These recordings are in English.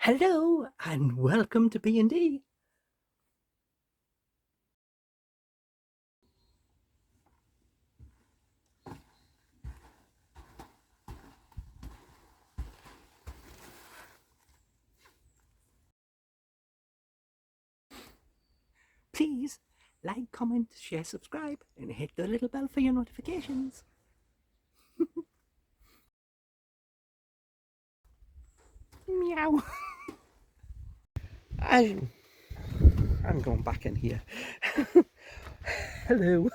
Hello and welcome to B&D. Please like, comment, share, subscribe, and hit the little bell for your notifications. Meow. I'm going back in here. Hello.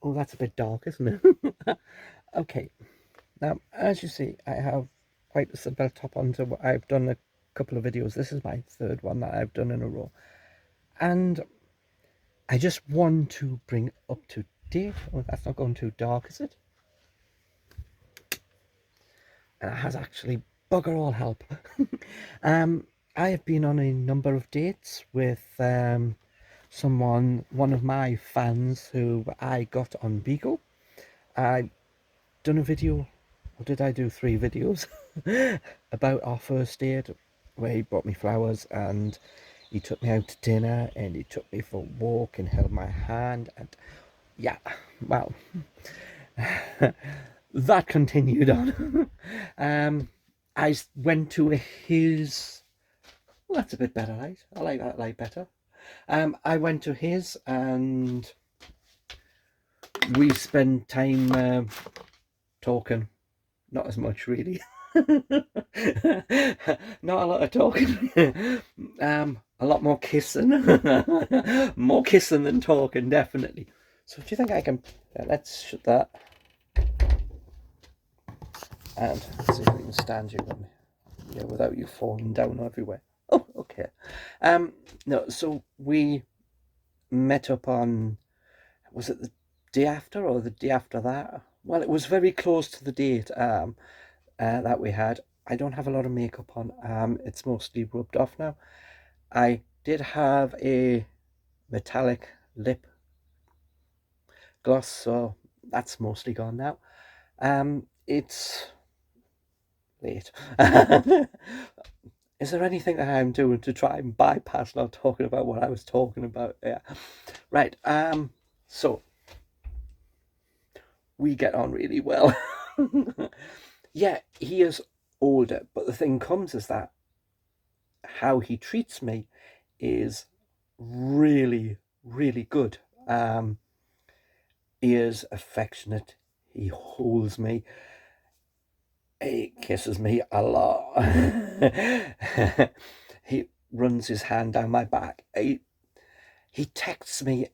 Oh, that's a bit dark, isn't it? Okay. Now, as you see, I have quite a simple top on, so I've done a couple of videos. This is my third one that I've done in a row. And I just want to bring up to date. Oh, that's not going too dark, is it? And it has actually bugger all help. I have been on a number of dates with one of my fans who I got on Bigo. I done a video, or did I do 3 videos about our first date, where he brought me flowers and he took me out to dinner and he took me for a walk and held my hand, and yeah, well, that continued on. I went to his. Well, that's a bit better, right? I like that light better. I went to his and we spent time talking. Not as much, really. Not a lot of talking. A lot more kissing. More kissing than talking, definitely. So, do you think I can? Let's shut that. And see if we can stand you without you falling down everywhere. Oh, okay. No, so we met up on, was it the day after or the day after that? Well, it was very close to the date that we had. I don't have a lot of makeup on. It's mostly rubbed off now. I did have a metallic lip gloss, so that's mostly gone now. It's late. Is there anything that I'm doing to try and bypass not talking about what I was talking about? Yeah. Right. So we get on really well. Yeah, he is older, but the thing comes is that how he treats me is really, really good. He is affectionate. He holds me. He kisses me a lot. He runs his hand down my back. He texts me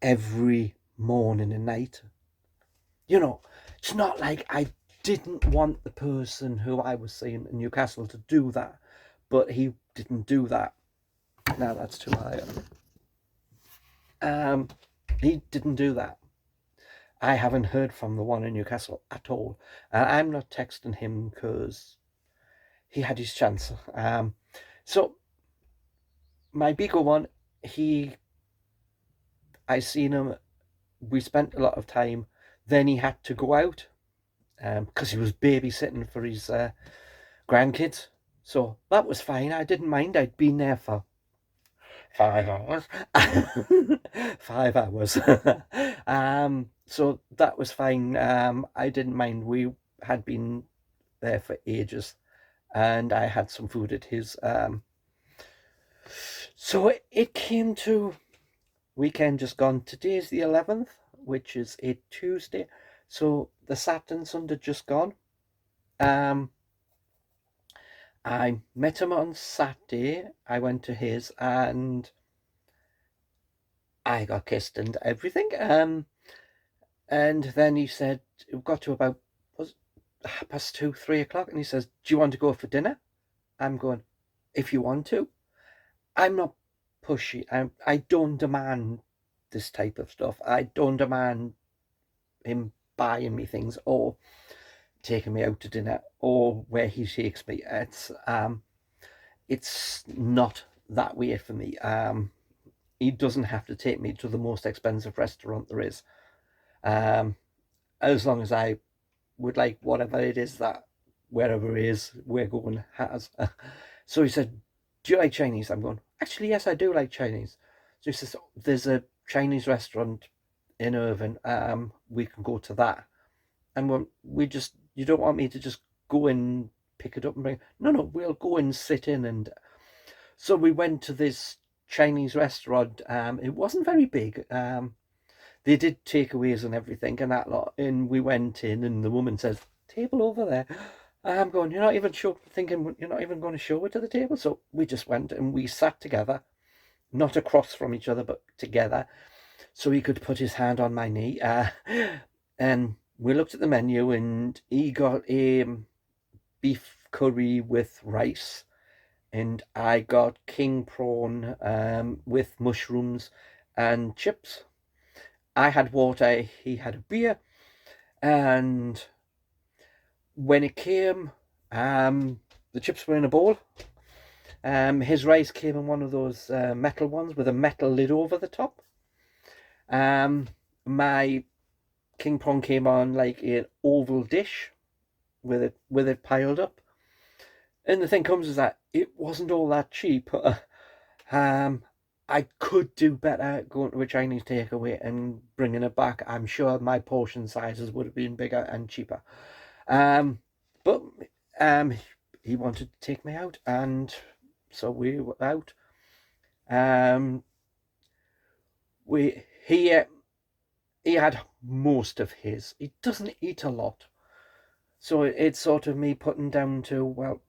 every morning and night. It's not like I didn't want the person who I was seeing in Newcastle to do that, but he didn't do that. Now that's too high. He didn't do that. I haven't heard from the one in Newcastle at all. I'm not texting him because he had his chance. So my Bigo one, I seen him. We spent a lot of time. Then he had to go out because he was babysitting for his grandkids. So that was fine. I didn't mind. I'd been there for 5 hours. 5 hours. So that was fine. I didn't mind. We had been there for ages, and I had some food at his. So it came to weekend just gone. Today's the 11th, which is a Tuesday. So the Saturday and Sunday just gone. I met him on Saturday. I went to his and I got kissed and everything. And then he said, it got to about, was it 2:30, 3 o'clock, and he says, do you want to go for dinner? I'm going, if you want to. I'm not pushy. I don't demand this type of stuff. I don't demand him buying me things or taking me out to dinner or where he takes me. It's not that way for me. He doesn't have to take me to the most expensive restaurant there is. As long as I would like whatever it is that wherever it is we're going has. So he said, "Do you like Chinese?" I'm going, "Actually, yes, I do like Chinese." So he says, "There's a Chinese restaurant in Irvine. We can go to that." And we just, you don't want me to just go and pick it up and bring? No, no, we'll go and sit in. And so we went to this Chinese restaurant. It wasn't very big. They did takeaways and everything and that lot. And we went in, and the woman says, "Table over there." I'm going, "You're not even thinking you're not even going to show it to the table." So we just went and we sat together, not across from each other, but together, so he could put his hand on my knee. And we looked at the menu, and he got a beef curry with rice, and I got king prawn with mushrooms and chips. I had water, he had a beer, and when it came, the chips were in a bowl. His rice came in one of those metal ones with a metal lid over the top. My king prawn came on like an oval dish with it piled up. And the thing comes is that it wasn't all that cheap. I could do better going to a Chinese takeaway and bringing it back. I'm sure my portion sizes would have been bigger and cheaper. But um, he wanted to take me out, and so we were out. Um, we he had most of his. He doesn't eat a lot, so it's sort of me putting down to, well,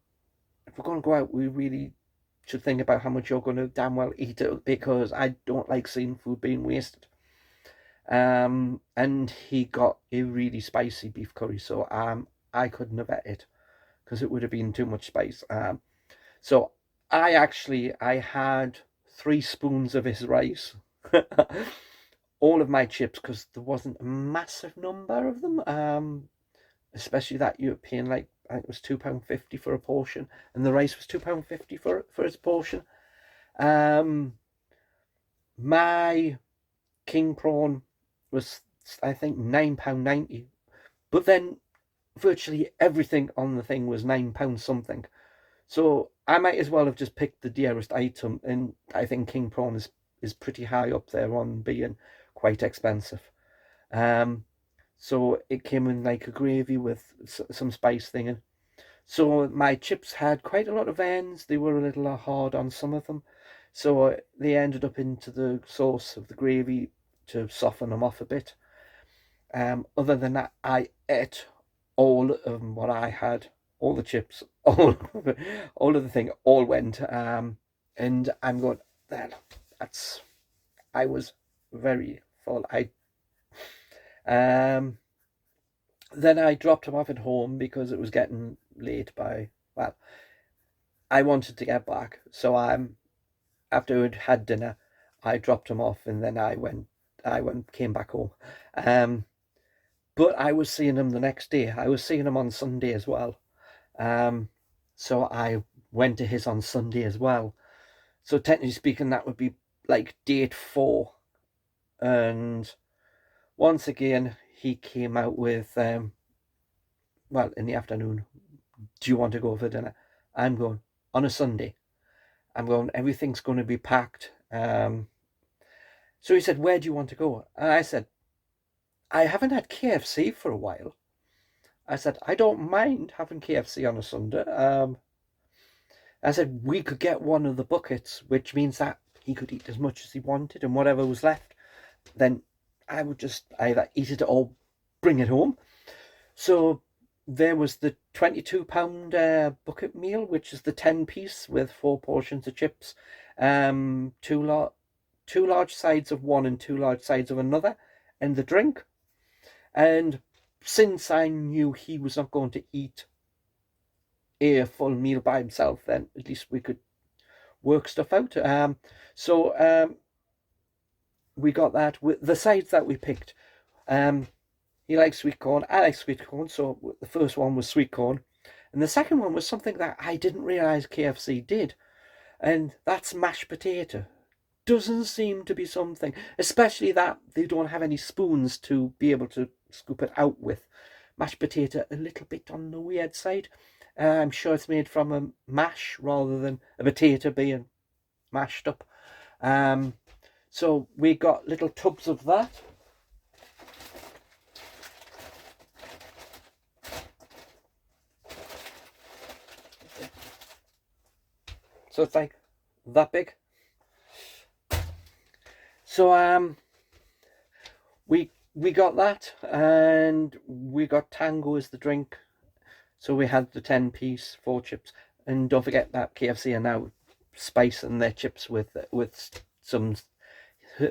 if we're going to go out, we really should think about how much you're going to damn well eat it, because I don't like seeing food being wasted. And he got a really spicy beef curry, so I couldn't have ate it because it would have been too much spice. So I had 3 spoons of his rice, all of my chips, because there wasn't a massive number of them. Especially that you're paying, like, I think it was £2.50 for a portion, and the rice was £2.50 for its portion. My king prawn was, I think, £9.90, but then virtually everything on the thing was £9 something. So I might as well have just picked the dearest item, and I think king prawn is pretty high up there on being quite expensive. So it came in like a gravy with some spice thing in. So my chips had quite a lot of ends. They were a little hard on some of them. So they ended up into the sauce of the gravy to soften them off a bit. Other than that, I ate all of what I had, all the chips, all of the thing, all went. And I'm going, that's, I was very full. Um, then I dropped him off at home because it was getting late well, I wanted to get back. So after we'd had dinner, I dropped him off, and then came back home. But I was seeing him the next day. I was seeing him on Sunday as well. So I went to his on Sunday as well. So technically speaking, that would be like date 4. And once again, he came out with, well, in the afternoon, "Do you want to go for dinner?" I'm going, on a Sunday. I'm going, everything's going to be packed. So he said, "Where do you want to go?" And I said, "I haven't had KFC for a while." I said, "I don't mind having KFC on a Sunday." I said, "We could get one of the buckets," which means that he could eat as much as he wanted, and whatever was left, then I would just either eat it or bring it home. So there was the £22 bucket meal, which is the 10-piece with 4 portions of chips, two large sides of one and 2 large sides of another, and the drink. And since I knew he was not going to eat a full meal by himself, then at least we could work stuff out. So we got that with the sides that we picked. He likes sweet corn. I like sweet corn. So the first one was sweet corn, and the second one was something that I didn't realize KFC did, and that's mashed potato. Doesn't seem to be something, especially that they don't have any spoons to be able to scoop it out with. mashed potato a little bit on the weird side. I'm sure it's made from a mash rather than a potato being mashed up. So we got little tubs of that. So it's like that big. So we got that, and we got Tango as the drink. So we had the 10-piece, 4 chips, and don't forget that KFC are now spicing their chips with some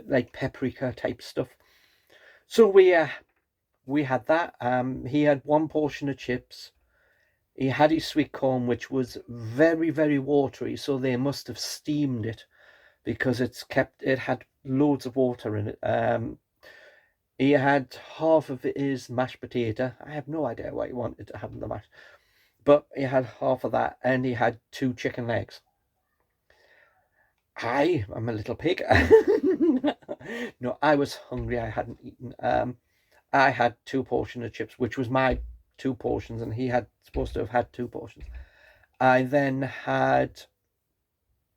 like paprika type stuff. So we had that. He had 1 portion of chips. He had his sweet corn, which was very, very watery, so they must have steamed it because it had loads of water in it. He had half of his mashed potato. I have no idea why he wanted to have the mash, but he had half of that, and he had 2 chicken legs. I'm a little pig. No, I was hungry. I hadn't eaten. I had 2 portions of chips, which was my 2 portions, and he had supposed to have had 2 portions. I then had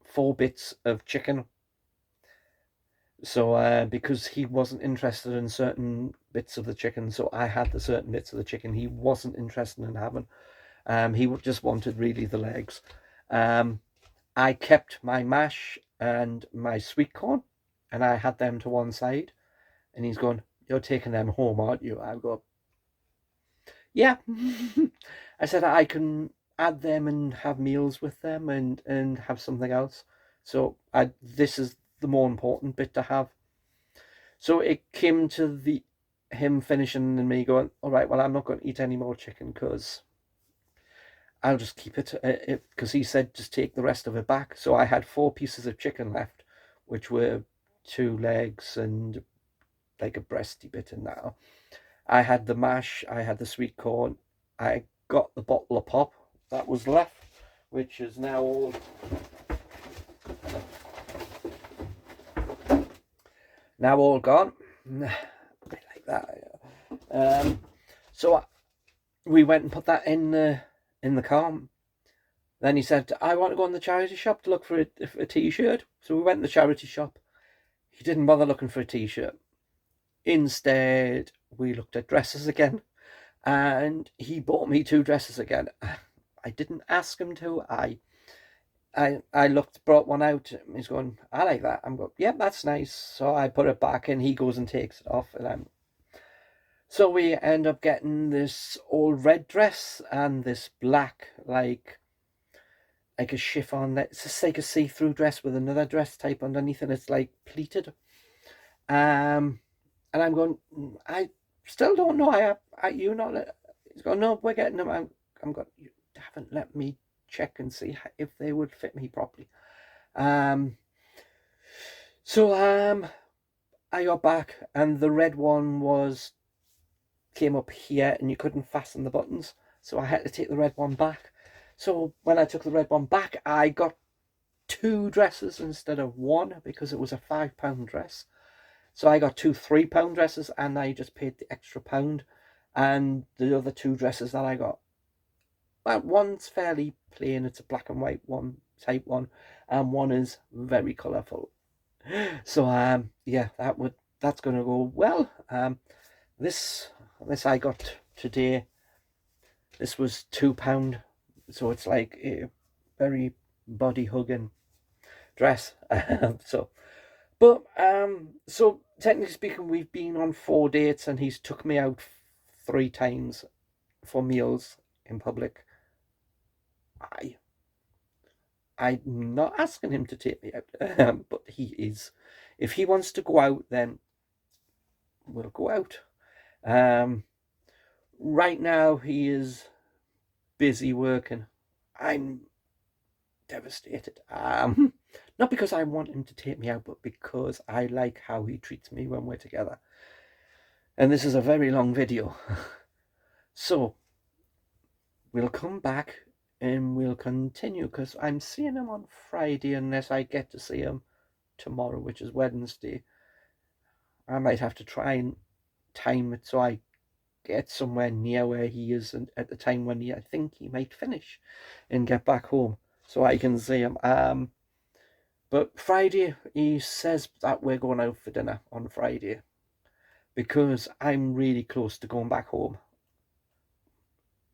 4 bits of chicken. So because he wasn't interested in certain bits of the chicken, so I had the certain bits of the chicken he wasn't interested in having. He just wanted really the legs. I kept my mash and my sweet corn, and I had them to one side. And he's going, "You're taking them home, aren't you?" I go, "Yeah." I said, "I can add them and have meals with them and have something else. So this is the more important bit to have." So it came to him finishing and me going, "All right, well, I'm not going to eat any more chicken because I'll just keep it." Because he said just take the rest of it back. So I had 4 pieces of chicken left, which were 2 legs and like a breasty bit in that. I had the mash, I had the sweet corn, I got the bottle of pop that was left, which is now all gone. Like that. So we went and put that in the car. Then he said, "I want to go in the charity shop to look for a t-shirt." So we went in the charity shop. He didn't bother looking for a t-shirt. Instead, we looked at dresses again, and he bought me 2 dresses again. I didn't ask him to. I looked, brought one out. He's going, "I like that." I'm going, "Yep, that's nice." So I put it back, and he goes and takes it off, and so we end up getting this old red dress and this black like a chiffon. It's just like a see-through dress with another dress type underneath, and it's like pleated. And I'm going, "I still don't know. You not." He's going, "No, we're getting them." I'm going, "You haven't let me check and see if they would fit me properly." So I got back, and the red one came up here, and you couldn't fasten the buttons, so I had to take the red one back. So when I took the red one back, I got 2 dresses instead of 1 because it was a £5 dress. So I got 2 £3 dresses, and I just paid the extra £1. And the other 2 dresses that I got, well, one's fairly plain. It's a black and white one, type one, and one is very colourful. So yeah, that's gonna go well. This I got today. This was £2, so it's like a very body hugging dress. So technically speaking, we've been on 4 dates, and he's took me out 3 times for meals in public. I'm not asking him to take me out, but he is. If he wants to go out, then we'll go out. Right now he is busy working. I'm devastated. Not because I want him to take me out, but because I like how he treats me when we're together. And this is a very long video. So we'll come back and we'll continue, because I'm seeing him on Friday unless I get to see him tomorrow, which is Wednesday. I might have to try and time it so I get somewhere near where he is at the time when I think he might finish and get back home so I can see him. But Friday, he says that we're going out for dinner on Friday because I'm really close to going back home.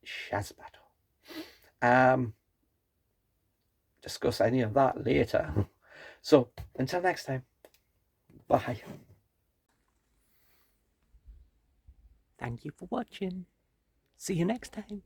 Shazbato. Discuss any of that later. So, until next time, bye. Thank you for watching. See you next time.